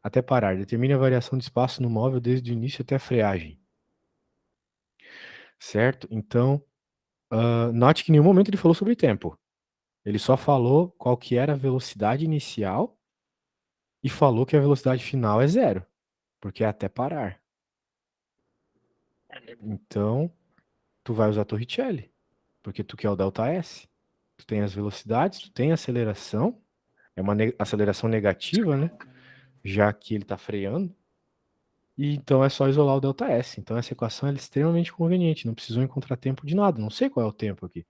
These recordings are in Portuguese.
até parar. Determine a variação de espaço no móvel desde o início até a freagem. Certo? Então, note que em nenhum momento ele falou sobre tempo. Ele só falou qual que era a velocidade inicial e falou que a velocidade final é 0, porque é até parar. Então, tu vai usar Torricelli, porque tu quer o ΔS. Tu tem as velocidades, tu tem a aceleração, é uma aceleração negativa, né? Já que ele está freando. E então é só isolar o ΔS. Então essa equação é extremamente conveniente, não precisou encontrar tempo de nada, não sei qual é o tempo aqui.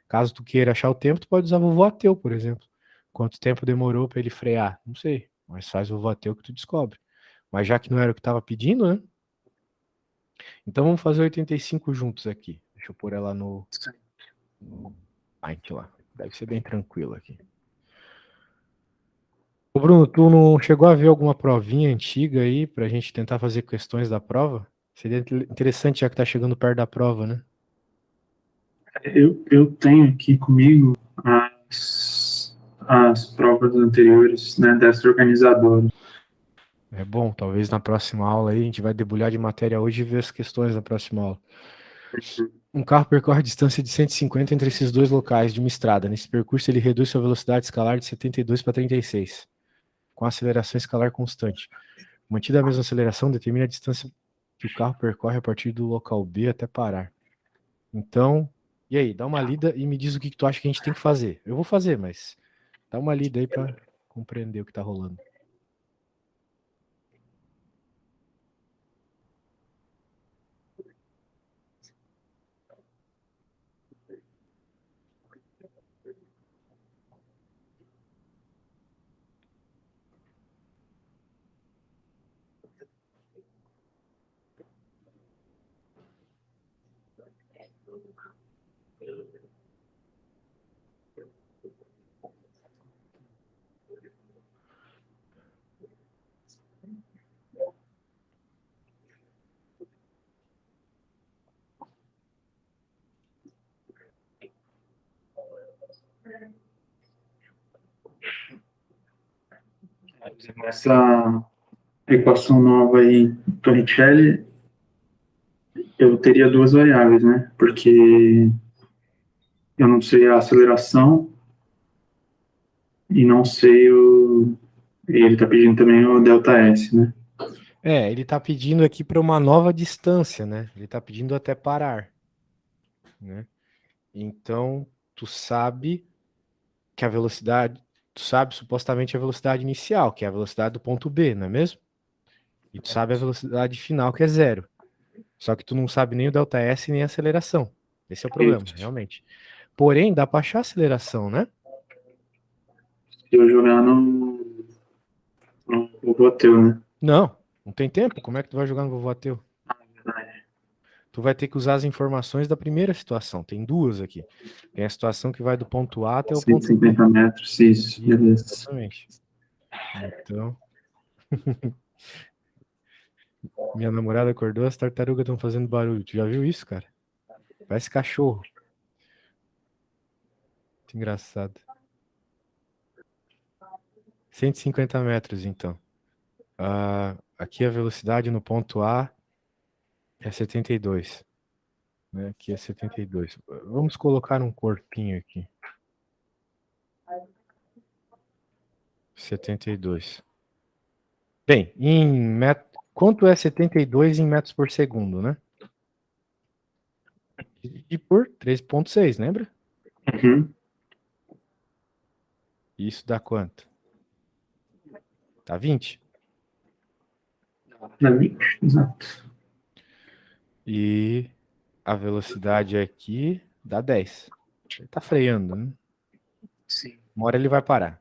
Caso tu queira achar o tempo, tu pode usar vovô Ateu, por exemplo. Quanto tempo demorou para ele frear? Não sei, mas faz vovô Ateu que tu descobre. Mas já que não era o que estava pedindo, né? Então vamos fazer 85 juntos aqui. Deixa eu pôr ela no Paint lá. Deve ser bem tranquilo aqui. Ô Bruno, tu não chegou a ver alguma provinha antiga aí pra gente tentar fazer questões da prova? Seria interessante já que tá chegando perto da prova, né? Eu tenho aqui comigo as provas anteriores, né, dessa organizadora. É bom, talvez na próxima aula aí a gente vai debulhar de matéria hoje e ver as questões da próxima aula. Um carro percorre a distância de 150 entre esses dois locais de uma estrada. Nesse percurso ele reduz sua velocidade escalar de 72 para 36, com aceleração escalar constante. Mantida a mesma aceleração, determina a distância que o carro percorre a partir do local B até parar. Então, e aí, dá uma lida e me diz o que tu acha que a gente tem que fazer. Eu vou fazer, mas dá uma lida aí para compreender o que tá rolando. Essa equação nova aí, Torricelli, eu teria duas variáveis, né? Porque eu não sei a aceleração e não sei o. Ele está pedindo também o ΔS, né? Ele tá pedindo aqui para uma nova distância, né? Ele tá pedindo até parar, né? Então, tu sabe que a velocidade, tu sabe supostamente a velocidade inicial, que é a velocidade do ponto B, não é mesmo? E tu sabe a velocidade final, que é 0. Só que tu não sabe nem o ΔS nem a aceleração. Esse é o problema, Isso. realmente. Porém, dá para achar a aceleração, né? Se eu jogar no Boteu, né? Não, não tem tempo. Como é que tu vai jogar no vovô Ateu? Tu vai ter que usar as informações da primeira situação. Tem duas aqui. Tem a situação que vai do ponto A até o ponto B. 150 metros, isso, Isso, beleza. exatamente. Então, minha namorada acordou, as tartarugas estão fazendo barulho. Tu já viu isso, cara? Parece cachorro. Muito engraçado. 150 metros, então. Aqui a velocidade no ponto A é 72. Né? Aqui é 72. Vamos colocar um corpinho aqui. 72. Bem, quanto é 72 em metros por segundo, né? E por 3,6, lembra? Uhum. Isso dá quanto? Dá 20. Na 20, exato. E a velocidade aqui dá 10. Ele tá freando, né? Sim. Uma hora ele vai parar.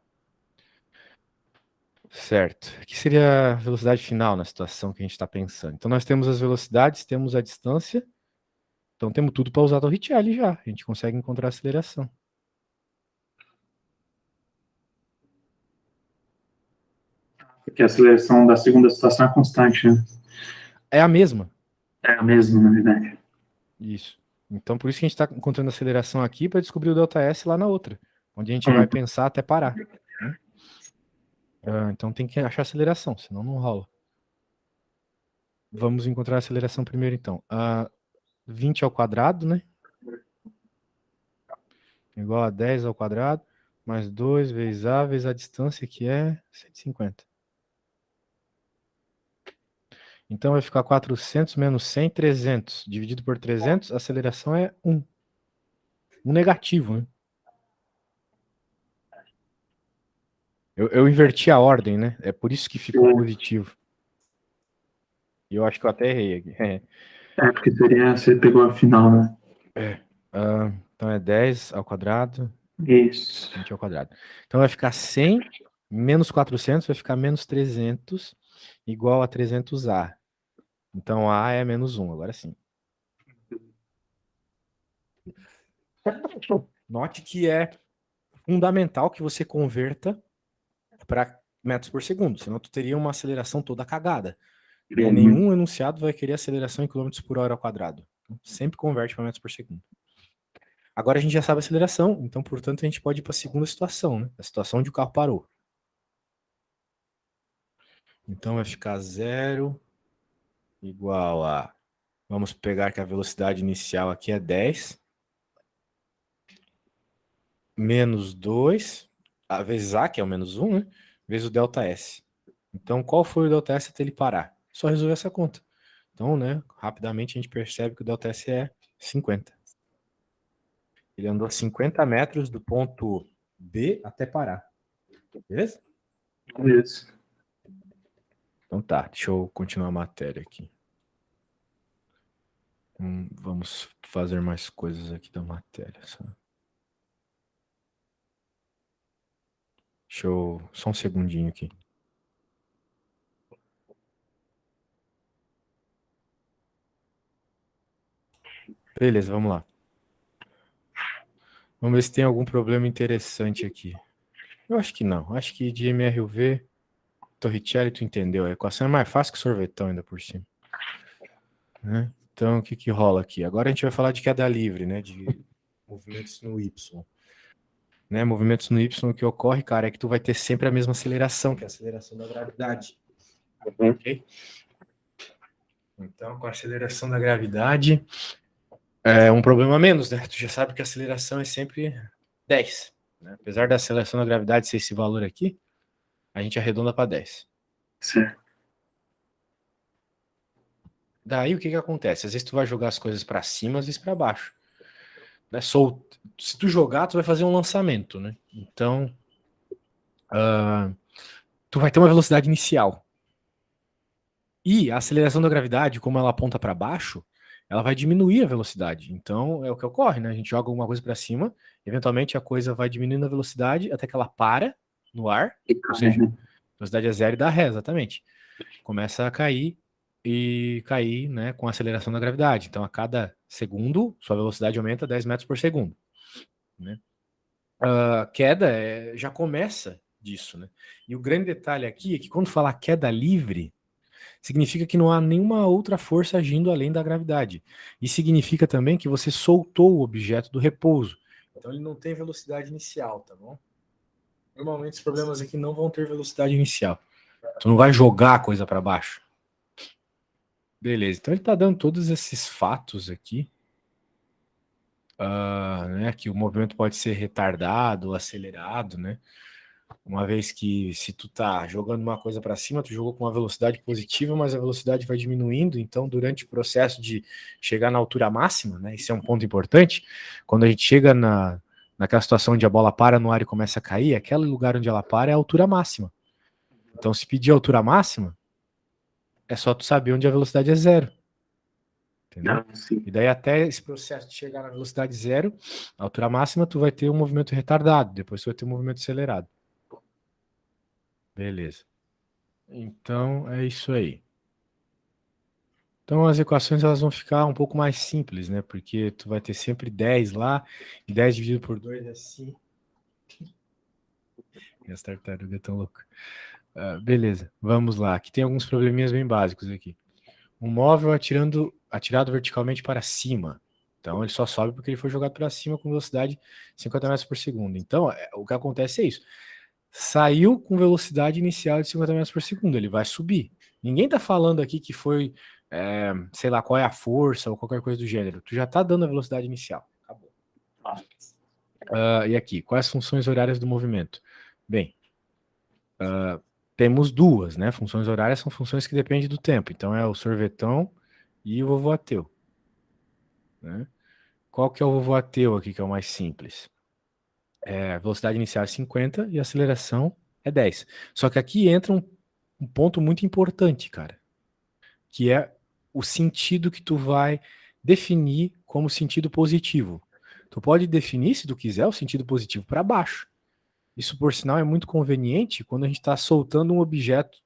Certo. O que seria a velocidade final na situação que a gente está pensando? Então nós temos as velocidades, temos a distância, então temos tudo para usar o Torricelli já. A gente consegue encontrar a aceleração. Porque a seleção da segunda situação é constante, né? É a mesma. É a mesma, na verdade. Isso. Então por isso que a gente está encontrando a aceleração aqui para descobrir o ΔS lá na outra, onde a gente vai Hum. pensar até parar. Né? Então tem que achar a aceleração, senão não rola. Vamos encontrar a aceleração primeiro, então. 20 ao quadrado, né? Igual a 10 ao quadrado, mais 2 vezes a distância, que é 150. Então vai ficar 400 menos 100, 300. Dividido por 300, a aceleração é 1. Um negativo, né? Eu inverti a ordem, né? É por isso que ficou positivo. E eu acho que eu até errei aqui. Porque você pegou a final, né? Então é 10 ao quadrado, Isso. 20 ao quadrado. Então vai ficar 100 menos 400, vai ficar menos 300, igual a 300A. Então A é menos 1, agora sim. Note que é fundamental que você converta para metros por segundo, senão tu teria uma aceleração toda cagada. Né? Nenhum enunciado vai querer aceleração em quilômetros por hora ao quadrado. Então, sempre converte para metros por segundo. Agora a gente já sabe a aceleração, então, portanto, a gente pode ir para a segunda situação, né? A situação onde o carro parou. Então vai ficar 0 igual a... Vamos pegar que a velocidade inicial aqui é 10. Menos 2, vezes A, que é o menos 1, né? Vezes o ΔS. Então, qual foi o ΔS até ele parar? Só resolver essa conta. Então, né, rapidamente a gente percebe que o ΔS é 50. Ele andou 50 metros do ponto B até parar. Beleza? Beleza. Então tá, deixa eu continuar a matéria aqui. Vamos fazer mais coisas aqui da matéria. Só um segundinho aqui. Beleza, vamos lá. Vamos ver se tem algum problema interessante aqui. Eu acho que não. Acho que de MRUV, Torricelli, tu entendeu. A equação é mais fácil que sorvetão ainda por cima. Né? Então, o que que rola aqui? Agora a gente vai falar de queda livre, né? De movimentos no Y. Né? Movimentos no Y, o que ocorre, cara, é que tu vai ter sempre a mesma aceleração, que é a aceleração da gravidade. Ok? Então, com a aceleração da gravidade, é um problema a menos, né? Tu já sabe que a aceleração é sempre 10. Né? Apesar da aceleração da gravidade ser esse valor aqui, a gente arredonda para 10. Certo. Daí o que que acontece? Às vezes tu vai jogar as coisas para cima, às vezes para baixo. Né? Se tu jogar, tu vai fazer um lançamento, né? Então, tu vai ter uma velocidade inicial. E a aceleração da gravidade, como ela aponta para baixo, ela vai diminuir a velocidade. Então, é o que ocorre, né? A gente joga alguma coisa para cima, eventualmente a coisa vai diminuindo a velocidade até que ela para no ar, ou seja, a velocidade é zero e dá ré, exatamente. Começa a cair e cair, né, com a aceleração da gravidade. Então, a cada segundo, sua velocidade aumenta 10 metros por segundo. Né? A queda já começa disso, né? E o grande detalhe aqui é que quando falar queda livre, significa que não há nenhuma outra força agindo além da gravidade. E significa também que você soltou o objeto do repouso. Então ele não tem velocidade inicial, tá bom? Normalmente os problemas aqui não vão ter velocidade inicial. Tu não vai jogar a coisa para baixo. Beleza, então ele está dando todos esses fatos aqui. Né, que o movimento pode ser retardado, acelerado, né? Uma vez que se tu tá jogando uma coisa para cima, tu jogou com uma velocidade positiva, mas a velocidade vai diminuindo, então durante o processo de chegar na altura máxima, né? Isso é um ponto importante. Quando a gente chega naquela situação onde a bola para no ar e começa a cair, aquele lugar onde ela para é a altura máxima. Então, se pedir a altura máxima, é só tu saber onde a velocidade é zero. Entendeu? E daí até esse processo de chegar na velocidade zero, a altura máxima, tu vai ter um movimento retardado, depois tu vai ter um movimento acelerado. Beleza. Então, é isso aí. Então, as equações elas vão ficar um pouco mais simples, né? Porque tu vai ter sempre 10 lá, e 10 dividido por 2 é 5. E as tartarugas tão loucas. Beleza, vamos lá. Aqui tem alguns probleminhas bem básicos aqui. Um móvel atirado verticalmente para cima. Então, ele só sobe porque ele foi jogado para cima com velocidade 50 metros por segundo. Então, o que acontece é isso. saiu com velocidade inicial de 50 metros por segundo, ele vai subir. Ninguém está falando aqui que foi, sei lá, qual é a força ou qualquer coisa do gênero. Tu já está dando a velocidade inicial. Acabou. E aqui, quais as funções horárias do movimento? Bem, temos duas, né? Funções horárias são funções que dependem do tempo. Então é o sorvetão e o vovô ateu. Né? Qual que é o vovô ateu aqui, que é o mais simples? A velocidade inicial é 50 e a aceleração é 10. Só que aqui entra um ponto muito importante, cara, que é o sentido que tu vai definir como sentido positivo. Tu pode definir, se tu quiser, o sentido positivo para baixo. Isso, por sinal, é muito conveniente quando a gente está soltando um objeto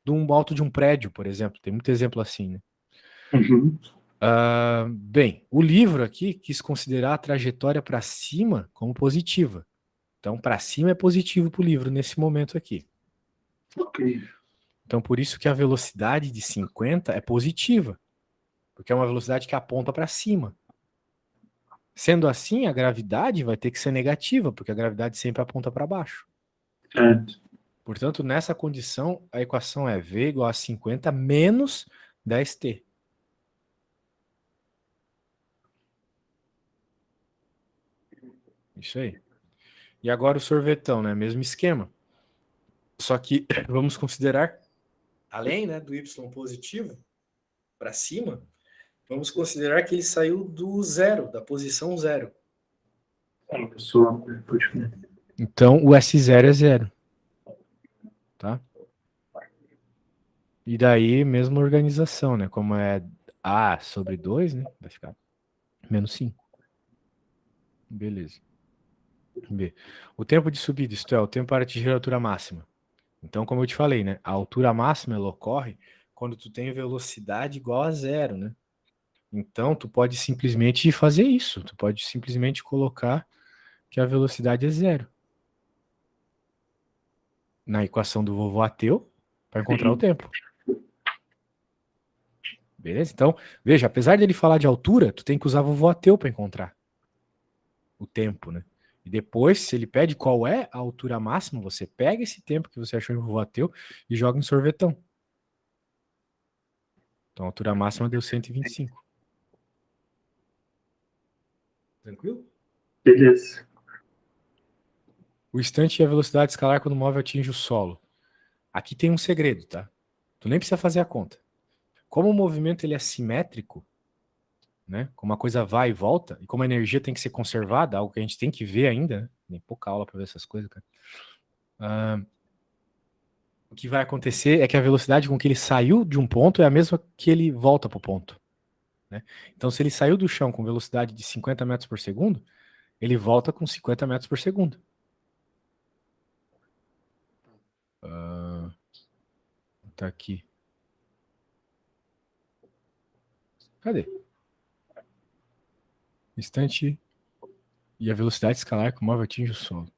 de um alto de um prédio, por exemplo. Tem muito exemplo assim, né? Uhum. Bem, o livro aqui quis considerar a trajetória para cima como positiva. Então, para cima é positivo para o livro nesse momento aqui. Ok. Então, por isso que a velocidade de 50 é positiva, porque é uma velocidade que aponta para cima. Sendo assim, a gravidade vai ter que ser negativa, porque a gravidade sempre aponta para baixo. Certo. Portanto, nessa condição, a equação é V igual a 50 menos 10t. Isso aí. E agora o sorvetão, né? Mesmo esquema. Só que vamos considerar, além, né, do y positivo para cima, vamos considerar que ele saiu do zero, da posição zero. Pessoal, pode ver. Então o S0 é zero. Tá? E daí, mesma organização, né? Como é A sobre 2, né? Vai ficar menos 5. Beleza. B. O tempo de subida, isto é, o tempo para atingir a altura máxima. Então, como eu te falei, né? A altura máxima ela ocorre quando tu tem velocidade igual a zero, né? Então, tu pode simplesmente fazer isso. Tu pode simplesmente colocar que a velocidade é zero na equação do vovô ateu para encontrar o tempo. Beleza? Então, veja, apesar dele falar de altura, tu tem que usar vovô ateu para encontrar o tempo, né? E depois, se ele pede qual é a altura máxima, você pega esse tempo que você achou em vovô ateu e joga em sorvetão. Então, a altura máxima deu 125. Tranquilo? Beleza. O instante e a velocidade escalar quando o móvel atinge o solo. Aqui tem um segredo, tá? Tu nem precisa fazer a conta. Como o movimento ele é simétrico, né? Como a coisa vai e volta, e como a energia tem que ser conservada, algo que a gente tem que ver ainda, né? Tem pouca aula para ver essas coisas, cara. O que vai acontecer é que a velocidade com que ele saiu de um ponto é a mesma que ele volta para o ponto. Né? Então, se ele saiu do chão com velocidade de 50 metros por segundo, ele volta com 50 metros por segundo. Tá aqui. Cadê? Instante e a velocidade escalar que o móvel atinge o solo.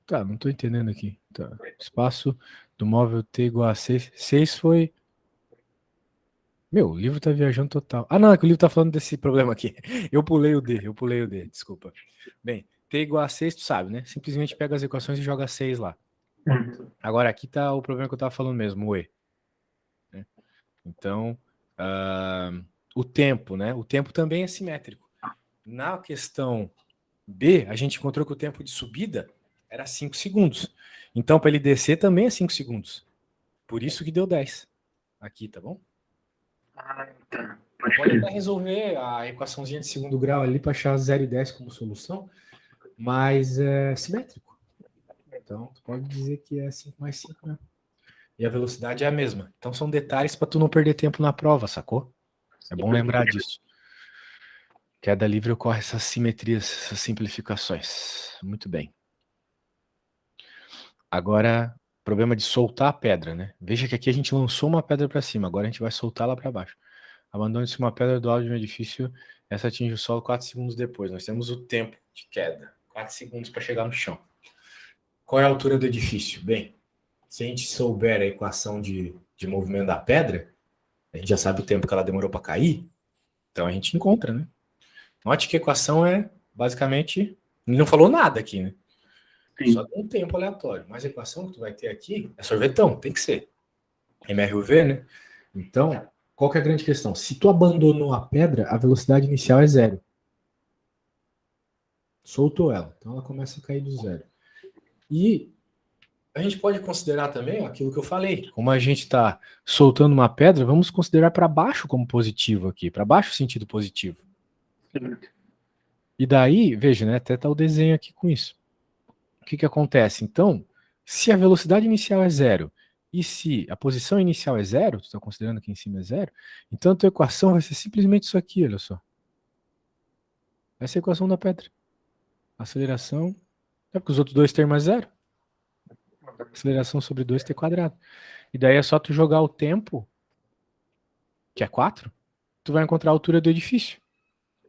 Tá, não tô entendendo aqui. Tá. Espaço do móvel T igual a 6. 6 foi... Meu, o livro tá viajando total. Ah, não, é que o livro tá falando desse problema aqui. Eu pulei o D, desculpa. Bem, T igual a 6, tu sabe, né? Simplesmente pega as equações e joga 6 lá. Agora, aqui tá o problema que eu tava falando mesmo, o E. Né? Então, o tempo, né? O tempo também é simétrico. Na questão B, a gente encontrou que o tempo de subida era 5 segundos. Então, para ele descer também é 5 segundos. Por isso que deu 10. Aqui, tá bom? Tá. Pode até resolver a equaçãozinha de segundo grau ali para achar 0 e 10 como solução, mas é simétrico. Então, tu pode dizer que é 5 mais 5, né? E a velocidade é a mesma. Então, são detalhes para tu não perder tempo na prova, sacou? É bom lembrar disso. Queda livre ocorre essas simetrias, essas simplificações. Muito bem. Agora, problema de soltar a pedra, né? Veja que aqui a gente lançou uma pedra para cima, agora a gente vai soltá-la para baixo. Abandone-se uma pedra do alto de um edifício, essa atinge o solo 4 segundos depois. Nós temos o tempo de queda, 4 segundos para chegar no chão. Qual é a altura do edifício? Bem, se a gente souber a equação de movimento da pedra, a gente já sabe o tempo que ela demorou para cair, então a gente encontra, né? Note que a equação é basicamente... Ele não falou nada aqui, né? Só tem um tempo aleatório. Mas a equação que tu vai ter aqui é sorvetão, tem que ser. MRUV, né? Então, qual que é a grande questão? Se tu abandonou a pedra, a velocidade inicial é zero. Soltou ela. Então ela começa a cair do zero. E a gente pode considerar também ó, aquilo que eu falei. Como a gente está soltando uma pedra, vamos considerar para baixo como positivo aqui. Para baixo sentido positivo. E daí, veja, né? Até tá o desenho aqui com isso. O que acontece? Então, se a velocidade inicial é zero e se a posição inicial é zero, tu está considerando aqui em cima é zero, então a tua equação vai ser simplesmente isso aqui, olha só. Essa é a equação da pedra. Aceleração, é porque os outros dois termos é zero. Aceleração sobre 2t quadrado. E daí é só tu jogar o tempo, que é 4, tu vai encontrar a altura do edifício.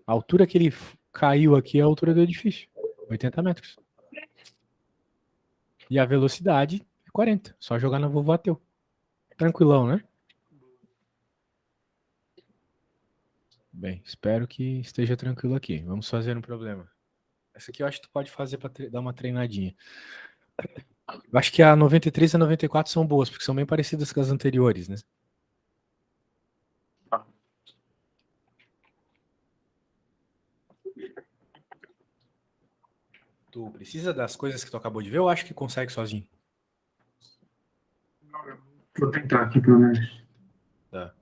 A altura que ele caiu aqui é a altura do edifício, 80 metros. E a velocidade é 40, só jogar na Vovoateu. Tranquilão, né? Bem, espero que esteja tranquilo aqui. Vamos fazer um problema. Essa aqui eu acho que tu pode fazer para dar uma treinadinha. Eu acho que a 93 e a 94 são boas, porque são bem parecidas com as anteriores, né? Tu precisa das coisas que tu acabou de ver ou acho que consegue sozinho? Vou tentar aqui pelo menos. Tá.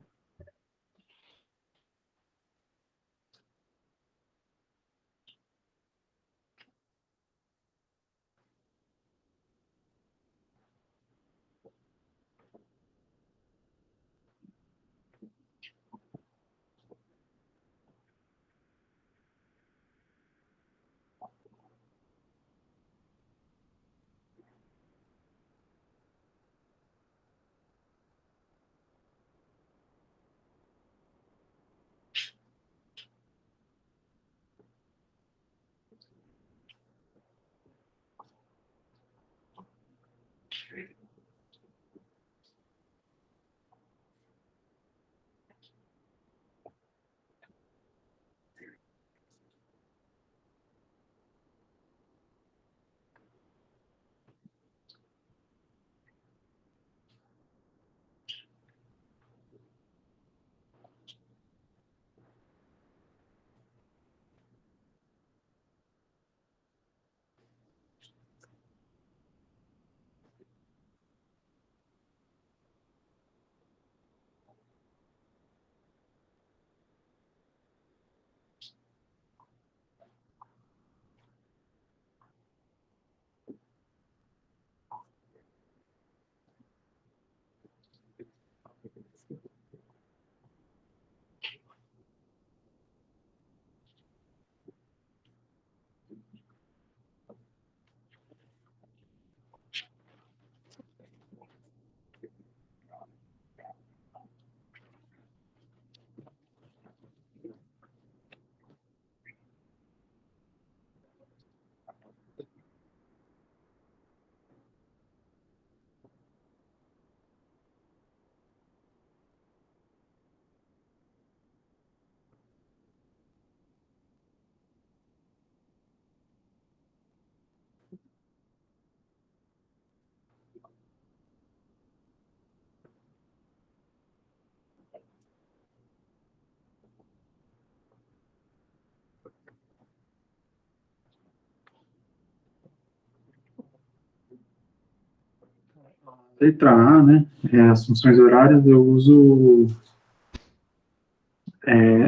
Letra A, né? As funções horárias eu uso.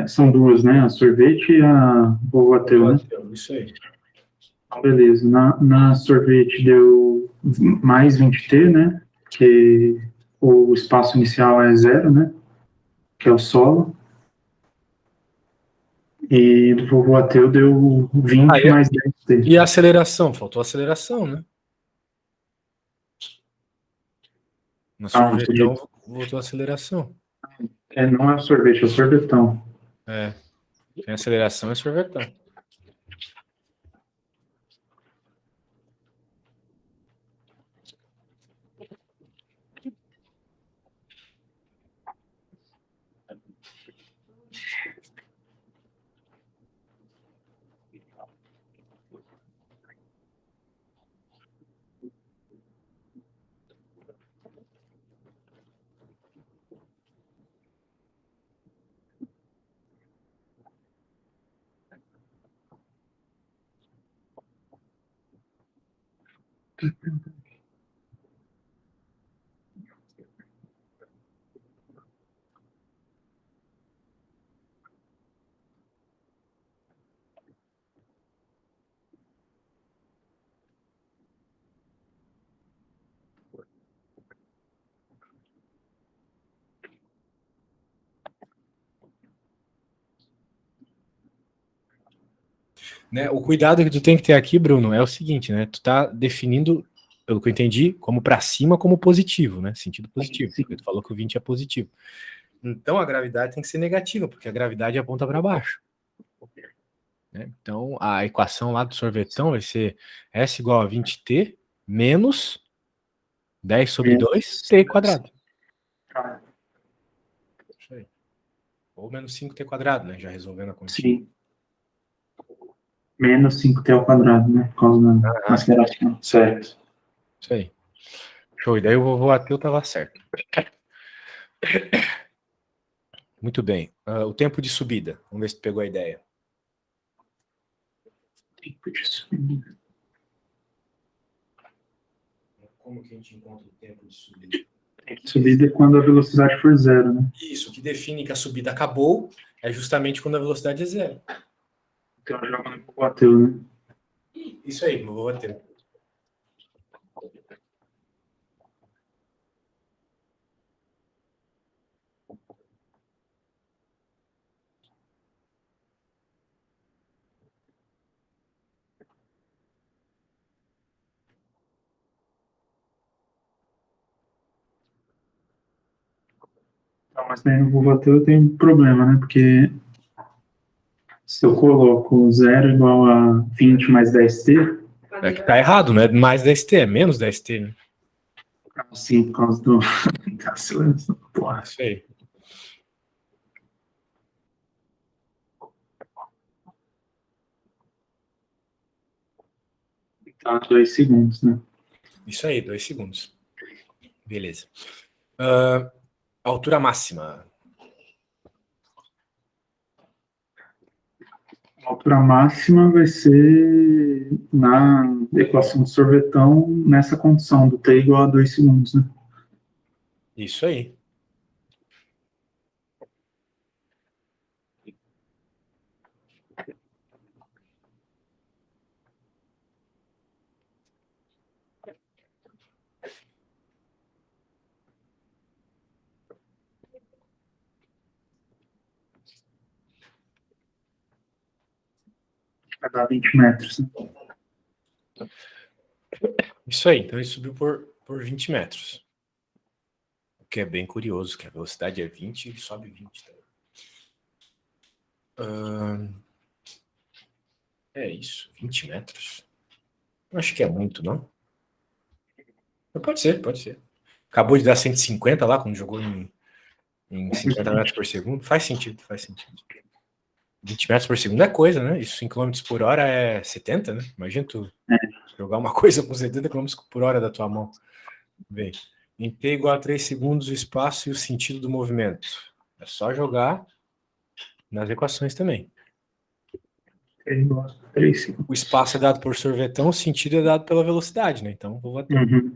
São duas, né? A sorvete e a Vovoateu, né? Isso aí. Então, beleza. Na sorvete deu mais 20t, né? Que o espaço inicial é zero, né? Que é o solo. E do Vovoateu deu 20 mais 10t. E a aceleração? Faltou a aceleração, né? No sorvetão voltou a aceleração. Não é o sorvete, é o sorvetão. É. Tem aceleração e sorvetão. Né, o cuidado que tu tem que ter aqui, Bruno, é o seguinte, né? Tu tá definindo, pelo que eu entendi, como para cima como positivo, né? Sentido positivo. Sim. Porque tu falou que o 20 é positivo. Então a gravidade tem que ser negativa, porque a gravidade aponta para baixo. Né? Então a equação lá do sorvetão vai ser S igual a 20t menos 10 sobre 2t quadrado. Tá. Isso aí. Ou menos 5t quadrado, né? Já resolvendo a continha. Sim. Menos 5t ao quadrado, né? Por causa da aceleração. Certo. Isso aí. Show. E daí o vovô ateu tava certo. Muito bem. O tempo de subida. Vamos ver se tu pegou a ideia. Tempo de subida. Como que a gente encontra o tempo de subida? Tempo de subida é quando a velocidade for zero, né? Isso, o que define que a subida acabou é justamente quando a velocidade é zero. Então joga no vovô ateu, né? Isso aí, vovô ateu. Não, mas daí no vovô ateu tem um problema, né? Porque se eu coloco zero igual a 20 mais 10t, É que tá errado, não é mais 10t, é menos 10t, né? assim, por causa da aceleração. Porra. Isso aí. Tá, 2 segundos, né? Isso aí, 2 segundos. Beleza. Altura máxima. A altura máxima vai ser na equação do sorvetão nessa condição do t igual a 2 segundos, né? Isso aí. Vai dar 20 metros, né? Isso aí. Então ele subiu por 20 metros. O que é bem curioso, que a velocidade é 20 e ele sobe 20. É isso, 20 metros. Não acho que é muito, não. Mas pode ser, pode ser. Acabou de dar 150 lá, quando jogou em 50 metros por segundo. Faz sentido, faz sentido. 20 metros por segundo é coisa, né? Isso em quilômetros por hora é 70, né? Imagina tu jogar uma coisa com 70 quilômetros por hora da tua mão. Bem, em t igual a 3 segundos, o espaço e o sentido do movimento. É só jogar nas equações também. T igual a 3 segundos. O espaço é dado por sorvetão, o sentido é dado pela velocidade, né? Então, vou bater. Uhum.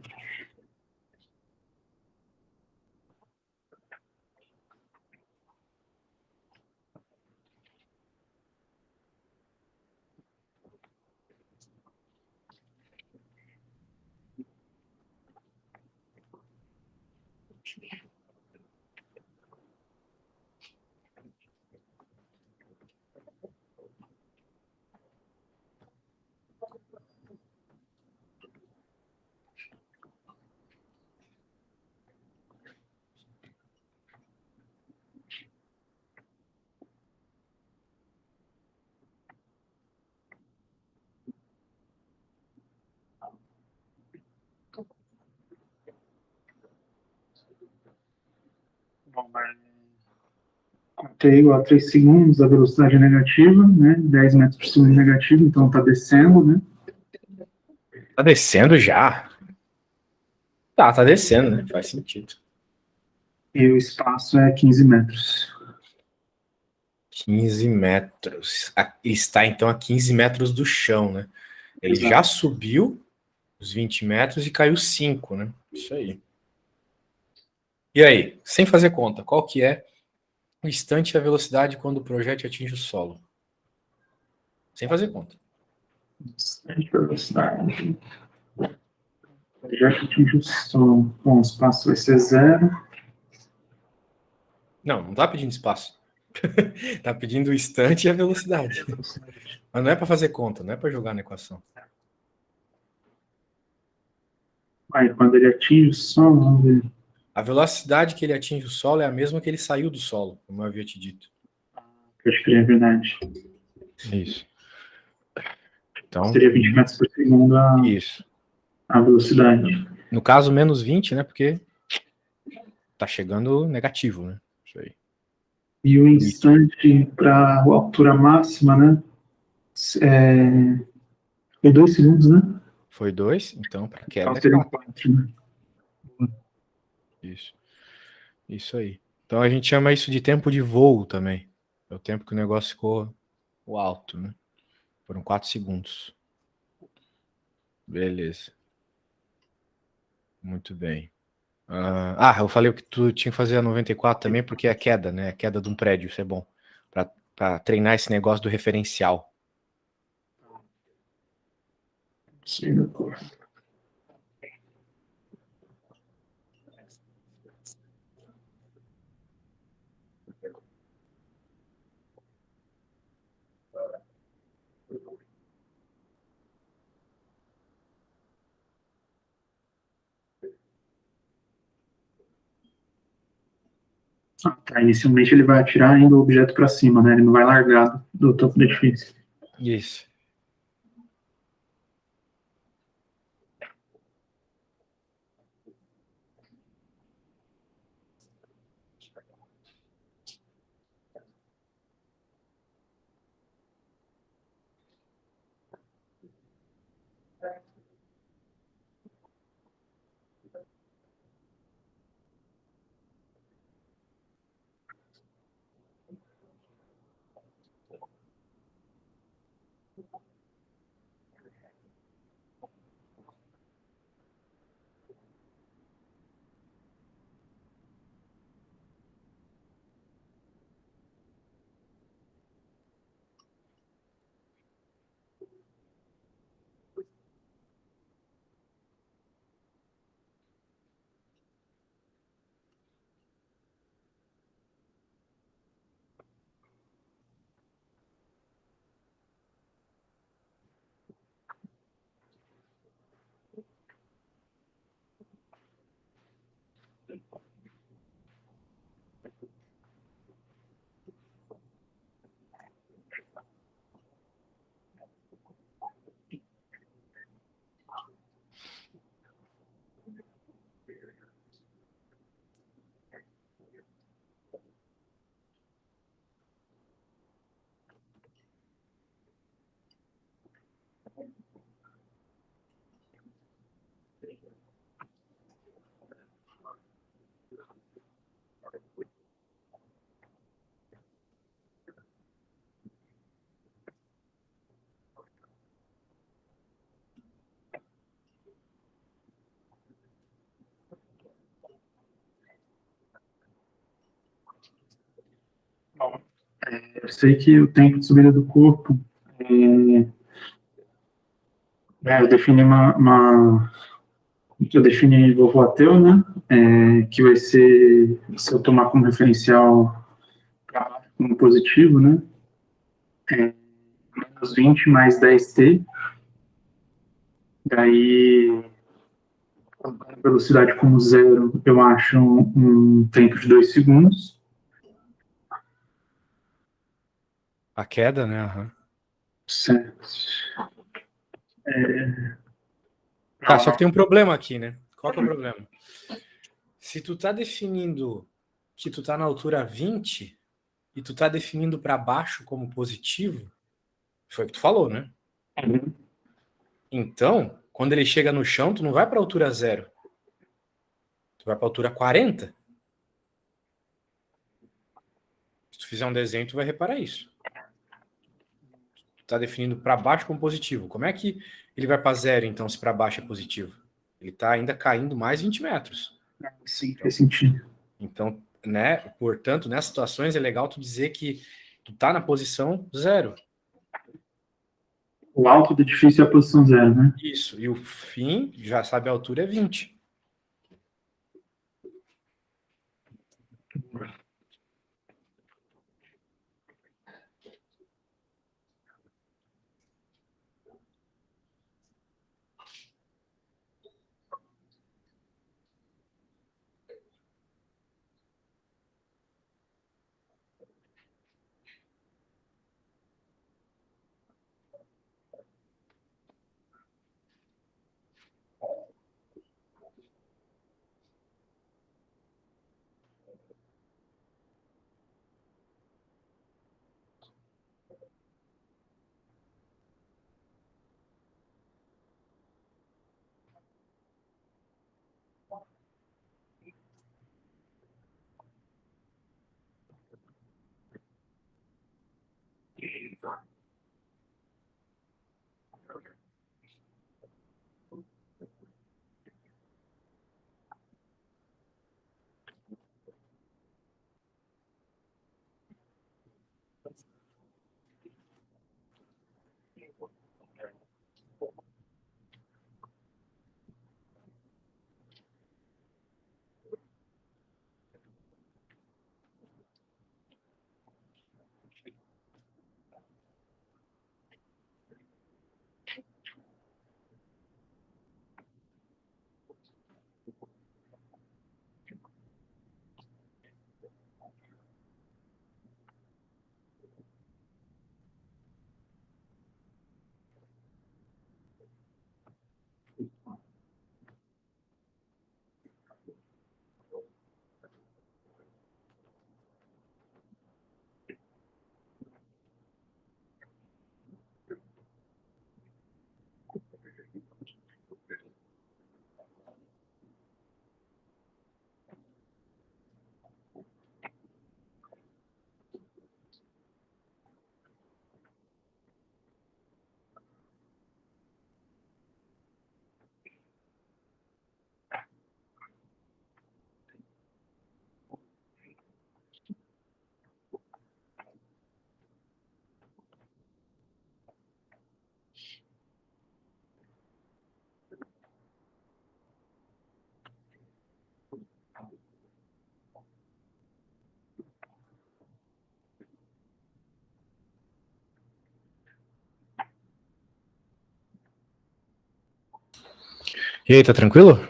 Bom, com t igual a 3 segundos, a velocidade é negativa, né? 10 metros por segundo negativo, então tá descendo, né? Tá descendo já? Tá descendo, né? Faz sentido. E o espaço é 15 metros. 15 metros. Ele está, então, a 15 metros do chão, né? Ele Exato. já subiu os 20 metros e caiu 5, né? Isso aí. E aí, sem fazer conta, qual que é o instante e a velocidade quando o projétil atinge o solo? Sem fazer conta. Instante velocidade. Já que atinge o som. Bom, o espaço vai ser 0. Não tá pedindo espaço. Tá pedindo o instante e a velocidade. Mas não é para fazer conta, não é para jogar na equação. Aí, quando ele atinge o som, vamos ver. A velocidade que ele atinge o solo é a mesma que ele saiu do solo, como eu havia te dito. Acho que é verdade. Isso. Então, Seria 20 metros por segundo isso. a velocidade. No caso, menos 20, né? Porque tá chegando negativo, né? Isso aí. E o instante para a altura máxima, né? Foi 2 segundos, né? Foi 2, então para Então queda é seriam 4. 4, né? Isso. Isso aí. Então a gente chama isso de tempo de voo também. É o tempo que o negócio ficou alto, né? Foram 4 segundos. Beleza. Muito bem. Eu falei que tu tinha que fazer a 94 também, porque é a queda, né? A queda de um prédio, isso é bom. Para treinar esse negócio do referencial. Sim, doutor. Tá. Inicialmente ele vai atirar ainda o objeto para cima, né? Ele não vai largar do topo do edifício. Isso. Bom, eu sei que o tempo de subida do corpo eu defini eu defini vovô ateu, né? Que vai ser, se eu tomar como referencial como positivo, né? Menos 20 mais 10t. Daí, a velocidade como zero, eu acho um tempo de 2 segundos. A queda, né? Aham. Certo. Tá, só que tem um problema aqui, né? Qual que é o problema? Se tu tá definindo que tu tá na altura 20 e tu tá definindo para baixo como positivo, foi o que tu falou, né? Então, quando ele chega no chão, tu não vai para altura 0. Tu vai para altura 40. Se tu fizer um desenho, tu vai reparar isso. tá definindo para baixo como positivo. Como é que ele vai para zero, então, se para baixo é positivo? Ele está ainda caindo mais 20 metros. Sim, faz sentido. Então, né, portanto, nessas situações é legal tu dizer que tu tá na posição zero. O alto do edifício é a posição zero, né? Isso, e o fim, já sabe a altura, é 20. E aí, tá tranquilo?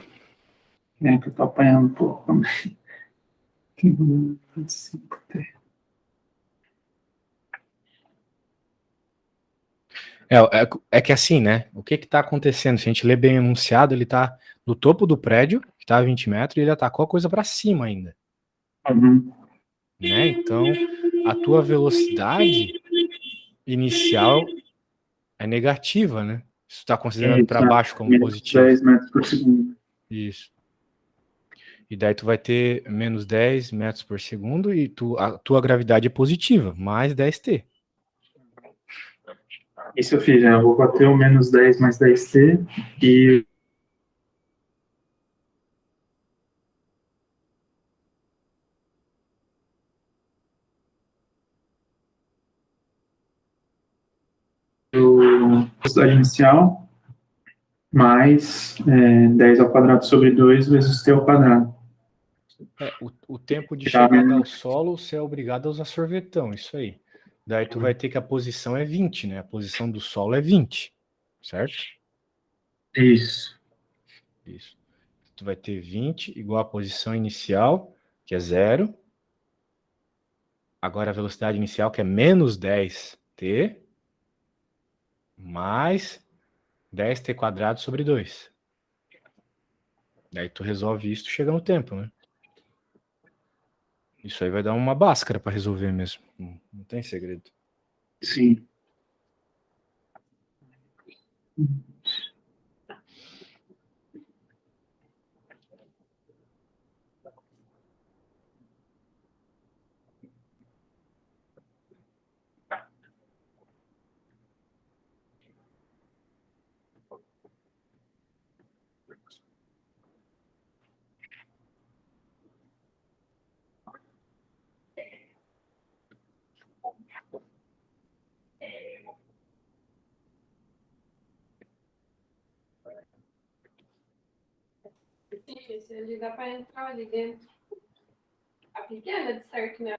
É que eu tô apanhando um pouco também. É que assim, né? O que que tá acontecendo? Se a gente ler bem o enunciado, ele tá no topo do prédio, que tá a 20 metros, e ele atacou a coisa para cima ainda, Uhum. né? Então, a tua velocidade inicial é negativa, né? Se tu tá considerando para baixo como Menos positivo. 10 metros por segundo. Isso. E daí tu vai ter menos 10 metros por segundo e a tua gravidade é positiva, mais 10t. Isso eu fiz, né? Eu vou bater o menos 10 mais 10t e a velocidade inicial mais 10 ao quadrado sobre 2 vezes t ao quadrado. O tempo de Tá, chegada ao solo, você é obrigado a usar sorvetão, isso aí. Daí tu vai ter que a posição é 20, né? A posição do solo é 20, certo? isso. Isso. Tu vai ter 20 igual a posição inicial, que é 0. Agora a velocidade inicial, que é menos 10t, mais 10t quadrado sobre 2. Daí tu resolve isso, tu chega no tempo, né? Isso aí vai dar uma báscara para resolver mesmo. Não tem segredo. Sim. Esse ali dá para entrar ali dentro. A pequena, de certo, né?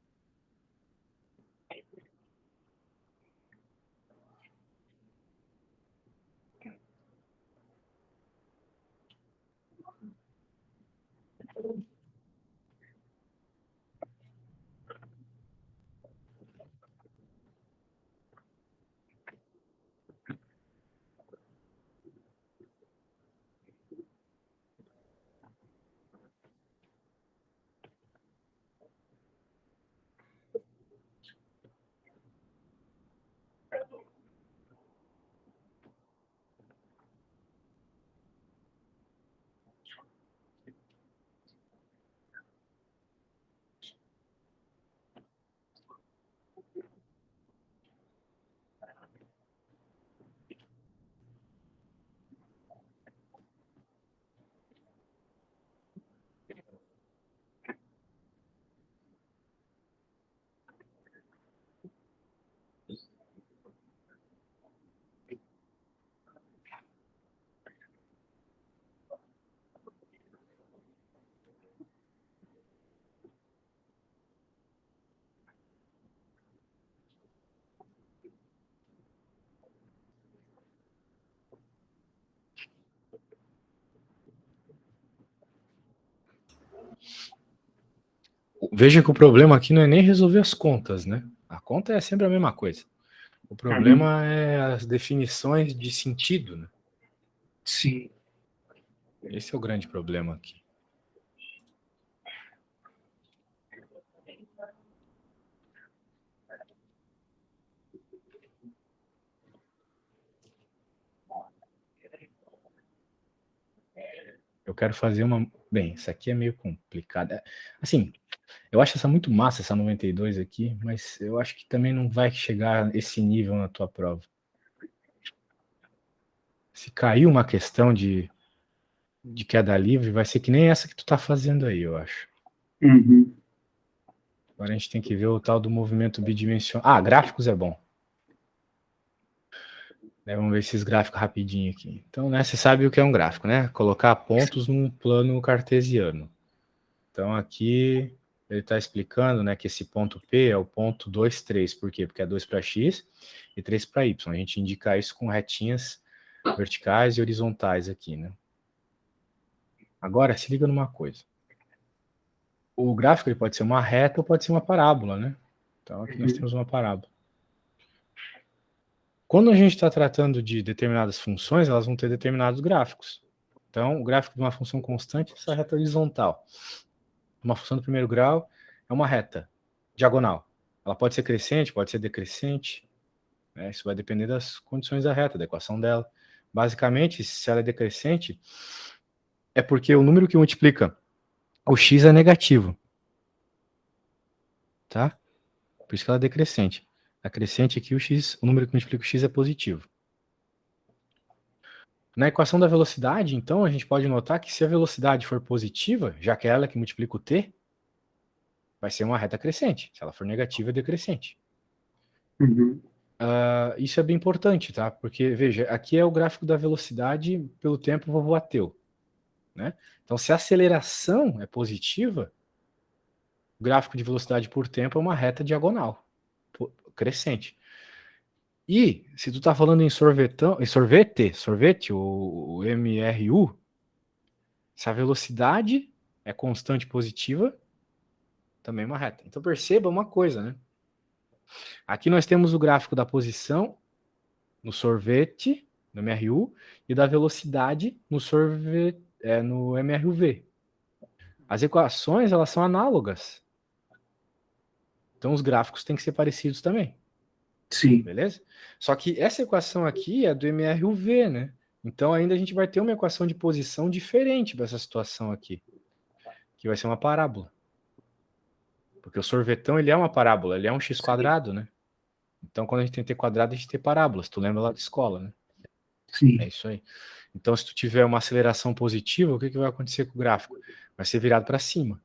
Veja que o problema aqui não é nem resolver as contas, né? A conta é sempre a mesma coisa. O problema é as definições de sentido, né? Sim. Esse é o grande problema aqui. Eu quero fazer uma... Bem, isso aqui é meio complicado. Assim, eu acho essa muito massa, essa 92 aqui, mas eu acho que também não vai chegar a esse nível na tua prova. Se cair uma questão de queda livre, vai ser que nem essa que tu tá fazendo aí, eu acho. Uhum. Agora a gente tem que ver o tal do movimento bidimensional. Ah, gráficos é bom. Vamos ver esses gráficos rapidinho aqui. Então, né, você sabe o que é um gráfico, né? Colocar pontos num plano cartesiano. Então, aqui ele está explicando, né, que esse ponto P é o ponto 2, 3. Por quê? Porque é 2 para x e 3 para y. A gente indica isso com retinhas verticais e horizontais aqui, né? Agora, se liga numa coisa. O gráfico ele pode ser uma reta ou pode ser uma parábola, né? Então, aqui nós temos uma parábola. Quando a gente está tratando de determinadas funções, elas vão ter determinados gráficos. Então, o gráfico de uma função constante é essa reta horizontal. Uma função do primeiro grau é uma reta diagonal. Ela pode ser crescente, pode ser decrescente. Né? Isso vai depender das condições da reta, da equação dela. Basicamente, se ela é decrescente, é porque o número que multiplica o x é negativo. Tá? Por isso que ela é decrescente. A crescente aqui, o número que multiplica o x é positivo. Na equação da velocidade, então, a gente pode notar que se a velocidade for positiva, já que é ela que multiplica o t, vai ser uma reta crescente. Se ela for negativa, é decrescente. Uhum. Isso é bem importante, tá? Porque, veja, aqui é o gráfico da velocidade pelo tempo vovô ateu. Né? Então, se a aceleração é positiva, o gráfico de velocidade por tempo é uma reta diagonal, crescente. E, se tu tá falando em sorvete, o MRU, se a velocidade é constante positiva, também é uma reta. Então perceba uma coisa, né? Aqui nós temos o gráfico da posição no sorvete, no MRU, e da velocidade no no MRUV. As equações, elas são análogas. Então os gráficos têm que ser parecidos também. Sim. Beleza? Só que essa equação aqui é do MRUV, né? Então ainda a gente vai ter uma equação de posição diferente dessa situação aqui, que vai ser uma parábola. Porque o sorvetão, ele é uma parábola, ele é um x quadrado, né? Então, quando a gente tem t quadrado, a gente tem parábolas. Tu lembra lá da escola, né? Sim. É isso aí. Então, se tu tiver uma aceleração positiva, o que vai acontecer com o gráfico? Vai ser virado para cima.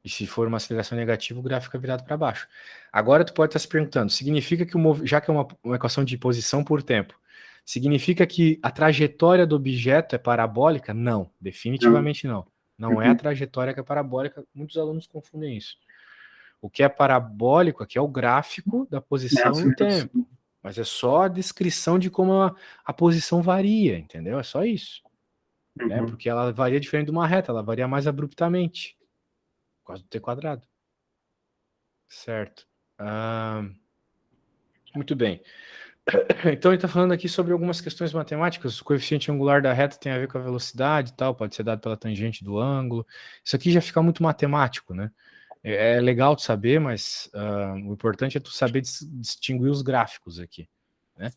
E se for uma aceleração negativa, o gráfico é virado para baixo. Agora, tu pode estar se perguntando, significa que, já que é uma equação de posição por tempo, significa que a trajetória do objeto é parabólica? Não, definitivamente não. Não é a trajetória que é parabólica. Muitos alunos confundem isso. O que é parabólico aqui é o gráfico da É a posição no aceleração. tempo. Mas é só a descrição de como a posição varia, entendeu? É só isso. Né? Uhum. Porque ela varia diferente de uma reta, ela varia mais abruptamente. Por causa do t quadrado. Certo. Muito bem. Então ele está falando aqui sobre algumas questões matemáticas. O coeficiente angular da reta tem a ver com a velocidade e tal, pode ser dado pela tangente do ângulo. Isso aqui já fica muito matemático, né? É legal de saber, mas o importante é tu saber distinguir os gráficos aqui, né?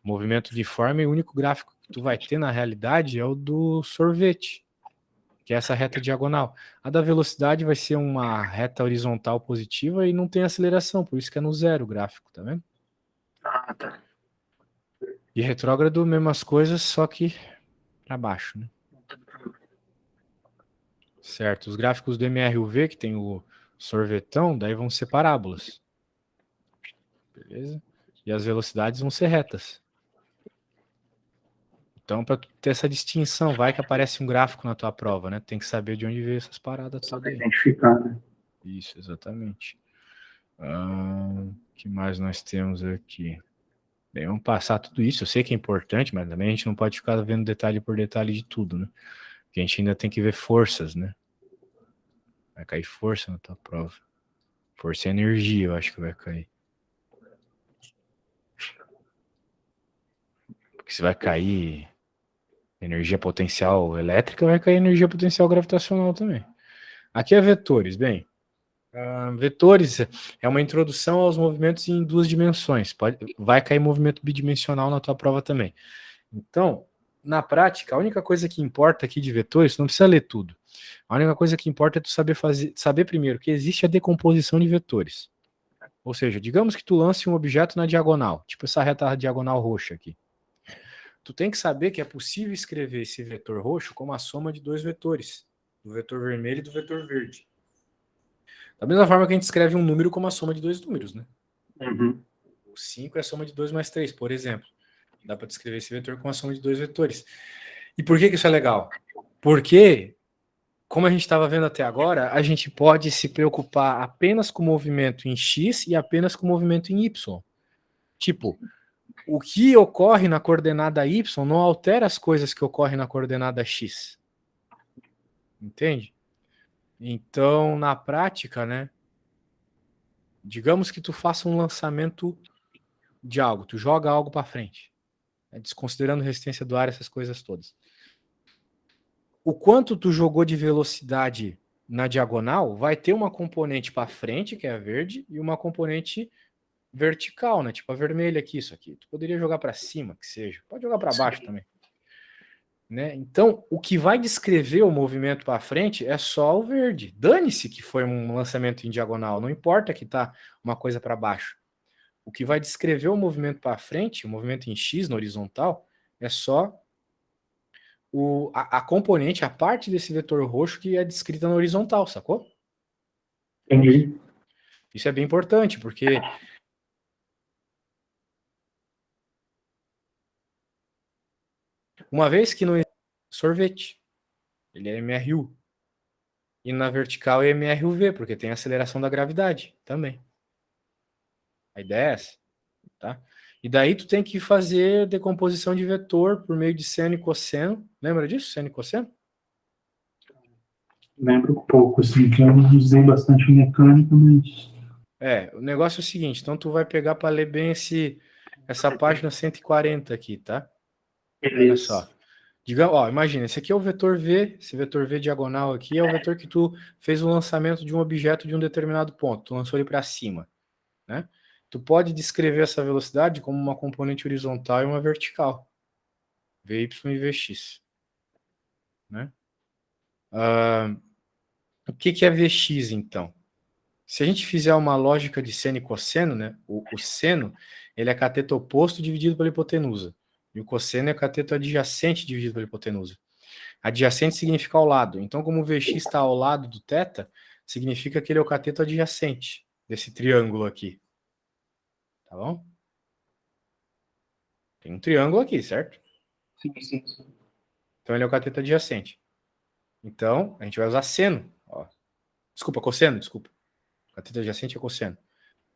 O movimento de forma e o único gráfico que tu vai ter na realidade é o do sorvete, que é essa reta diagonal. A da velocidade vai ser uma reta horizontal positiva e não tem aceleração, por isso que é no zero o gráfico, tá vendo? Ah, tá. E retrógrado, mesmas coisas, só que para baixo, né? Certo. Os gráficos do MRUV, que tem o sorvetão, daí vão ser parábolas. Beleza? E as velocidades vão ser retas. Então, para ter essa distinção, vai que aparece um gráfico na tua prova, né? Tem que saber de onde veio essas paradas Só todas para aí. identificar, né? Isso, exatamente. O que mais nós temos aqui? Bem, vamos passar tudo isso. Eu sei que é importante, mas também a gente não pode ficar vendo detalhe por detalhe de tudo, né? Porque a gente ainda tem que ver forças, né? Vai cair força na tua prova. Força e energia, eu acho que vai cair. Porque se vai cair energia potencial elétrica, vai cair energia potencial gravitacional também. Aqui é vetores. Bem, vetores é uma introdução aos movimentos em duas dimensões. Vai cair movimento bidimensional na tua prova também. Então, na prática, a única coisa que importa aqui de vetores, não precisa ler tudo. A única coisa que importa é tu saber primeiro que existe a decomposição de vetores. Ou seja, digamos que tu lance um objeto na diagonal, tipo essa reta diagonal roxa aqui. Tu tem que saber que é possível escrever esse vetor roxo como a soma de dois vetores, do vetor vermelho e do vetor verde. Da mesma forma que a gente escreve um número como a soma de dois números, né? Uhum. O 5 é a soma de 2 mais 3, por exemplo. Dá para descrever esse vetor com a soma de dois vetores. E por que isso é legal? Porque, como a gente estava vendo até agora, a gente pode se preocupar apenas com o movimento em x e apenas com o movimento em y. Tipo, o que ocorre na coordenada y não altera as coisas que ocorrem na coordenada x. Entende? Então, na prática, né? Digamos que tu faça um lançamento de algo, tu joga algo para frente, né, desconsiderando resistência do ar, essas coisas todas. O quanto tu jogou de velocidade na diagonal vai ter uma componente para frente, que é a verde, e uma componente vertical, né? Tipo a vermelha aqui, isso aqui. Tu poderia jogar para cima, que seja. Pode jogar para baixo também. Né? Então, o que vai descrever o movimento para frente é só o verde. Dane-se que foi um lançamento em diagonal, não importa que tá uma coisa para baixo. O que vai descrever o movimento para frente, o movimento em X, na horizontal, é só a componente, a parte desse vetor roxo que é descrita na horizontal, sacou? Entendi. Isso é bem importante, porque uma vez que não existe sorvete, ele é MRU. E na vertical é MRUV, porque tem aceleração da gravidade também. A ideia é essa, tá? E daí tu tem que fazer decomposição de vetor por meio de seno e cosseno. Lembra disso, seno e cosseno? Lembro um pouco, assim, que eu usei bastante mecânica, mas... O negócio é o seguinte, então tu vai pegar para ler bem essa página 140 aqui, tá? Olha Beleza. só. Digamos, ó, imagina, esse aqui é o vetor V, esse vetor V diagonal aqui é o vetor que tu fez o lançamento de um objeto de um determinado ponto, tu lançou ele para cima, né? Tu pode descrever essa velocidade como uma componente horizontal e uma vertical, Vy e Vx, né? O que é Vx, então? Se a gente fizer uma lógica de seno e cosseno, né? O seno, ele é cateto oposto dividido pela hipotenusa, e o cosseno é cateto adjacente dividido pela hipotenusa. Adjacente significa ao lado. Então, como o Vx está ao lado do θ, significa que ele é o cateto adjacente desse triângulo aqui. Tá bom? Tem um triângulo aqui, certo? Sim, sim, sim. Então, ele é o cateto adjacente. Então, a gente vai usar seno. Ó. Desculpa, cosseno, desculpa. Cateto adjacente é cosseno.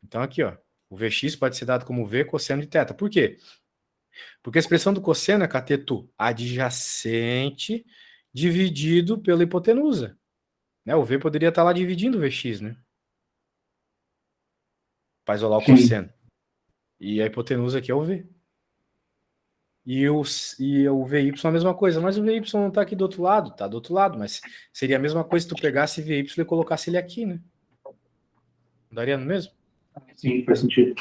Então, aqui, ó, o Vx pode ser dado como V cosseno de θ. Por quê? Porque a expressão do cosseno é cateto adjacente dividido pela hipotenusa. Né? O V poderia estar lá dividindo o Vx, né? Para isolar o Sim. cosseno. E a hipotenusa aqui é o V. E o VY é a mesma coisa, mas o VY não está aqui do outro lado, tá do outro lado, mas seria a mesma coisa se tu pegasse VY e colocasse ele aqui, né? Não daria no mesmo? Sim, faz sentido.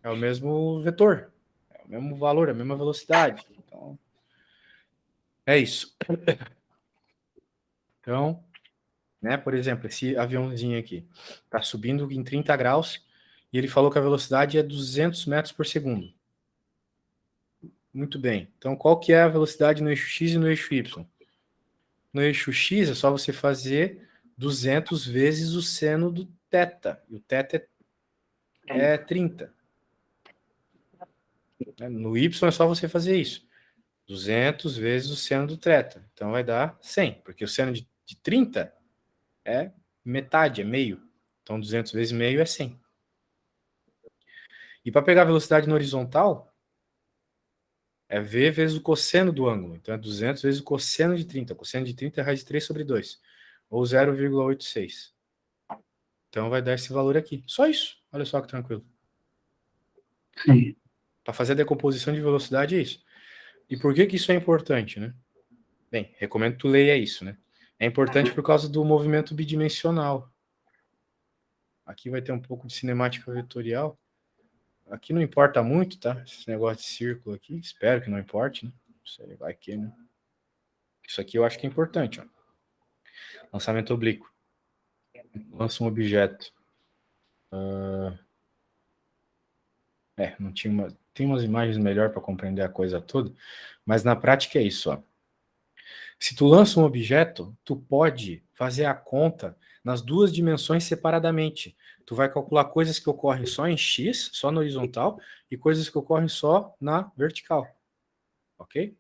É o mesmo vetor, é o mesmo valor, a mesma velocidade. Então, é isso. Então, né, por exemplo, esse aviãozinho aqui está subindo em 30 graus e ele falou que a velocidade é 200 metros por segundo. Muito bem. Então, qual que é a velocidade no eixo X e no eixo Y? No eixo X é só você fazer 200 vezes o seno do θ. E o θ é 30. No Y é só você fazer isso. 200 vezes o seno do θ. Então vai dar 100, porque o seno de 30 é metade, é meio. Então 200 vezes meio é 100. E para pegar a velocidade na horizontal, é V vezes o cosseno do ângulo. Então é 200 vezes o cosseno de 30. O cosseno de 30 é raiz de 3 sobre 2. Ou 0,86. Então vai dar esse valor aqui. Só isso. Olha só que tranquilo. Sim. Para fazer a decomposição de velocidade é isso. E por que isso é importante, né? Bem, recomendo que tu leia isso, né? É importante por causa do movimento bidimensional. Aqui vai ter um pouco de cinemática vetorial. Aqui não importa muito, tá? Esse negócio de círculo aqui. Espero que não importe, né? Não sei, vai que, né? Isso aqui eu acho que é importante, ó. Lançamento oblíquo. Lança um objeto. Não tinha tem umas imagens melhor para compreender a coisa toda, mas na prática é isso, ó. Se tu lança um objeto, tu pode fazer a conta nas duas dimensões separadamente. Tu vai calcular coisas que ocorrem só em X, só na horizontal, e coisas que ocorrem só na vertical. Ok?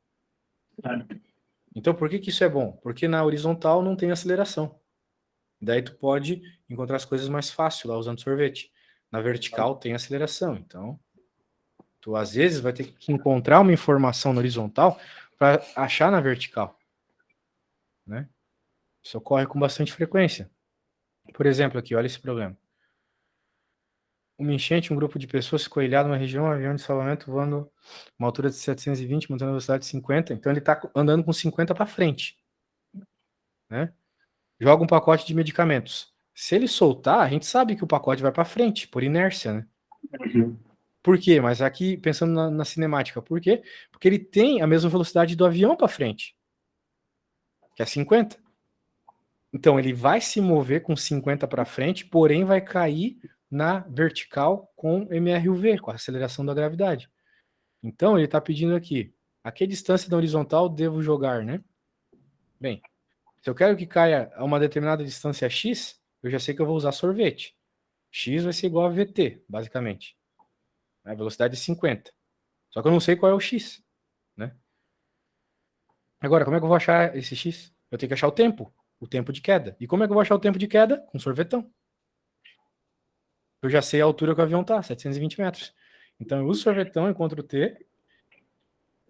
Então, por que isso é bom? Porque na horizontal não tem aceleração. Daí tu pode encontrar as coisas mais fácil lá usando sorvete. Na vertical tem aceleração. Então, tu às vezes vai ter que encontrar uma informação na horizontal para achar na vertical. Né? Isso ocorre com bastante frequência. Por exemplo, aqui, olha esse problema. Uma enchente, um grupo de pessoas ficou ilhado numa região, um avião de salvamento voando uma altura de 720, mantendo a velocidade de 50. Então ele está andando com 50 para frente. Né? Joga um pacote de medicamentos. Se ele soltar, a gente sabe que o pacote vai para frente, por inércia. Né? Uhum. Por quê? Mas aqui, pensando na cinemática, por quê? Porque ele tem a mesma velocidade do avião para frente, que é 50. Então, ele vai se mover com 50 para frente, porém vai cair na vertical com MRUV, com a aceleração da gravidade. Então, ele está pedindo aqui, a que distância da horizontal devo jogar, né? Bem, se eu quero que caia a uma determinada distância x, eu já sei que eu vou usar sorvete. X vai ser igual a VT, basicamente. A velocidade é 50. Só que eu não sei qual é o x, né? Agora, como é que eu vou achar esse x? Eu tenho que achar o tempo de queda. E como é que eu vou achar o tempo de queda? Com sorvetão. Eu já sei a altura que o avião tá, 720 metros. Então eu uso o sorvetão, encontro o T,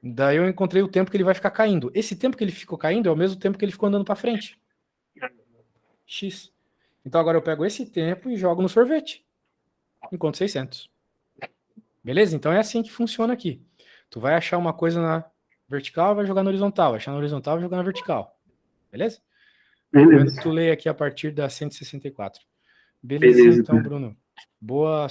daí eu encontrei o tempo que ele vai ficar caindo. Esse tempo que ele ficou caindo é o mesmo tempo que ele ficou andando para frente. X. Então agora eu pego esse tempo e jogo no sorvete. Encontro 600. Beleza? Então é assim que funciona aqui. Tu vai achar uma coisa na vertical, vai jogar na horizontal. Vai achar na horizontal, vai jogar na vertical. Beleza? Beleza. Tu lê aqui a partir da 164. Belezinha, Beleza, então, cara. Bruno. Boa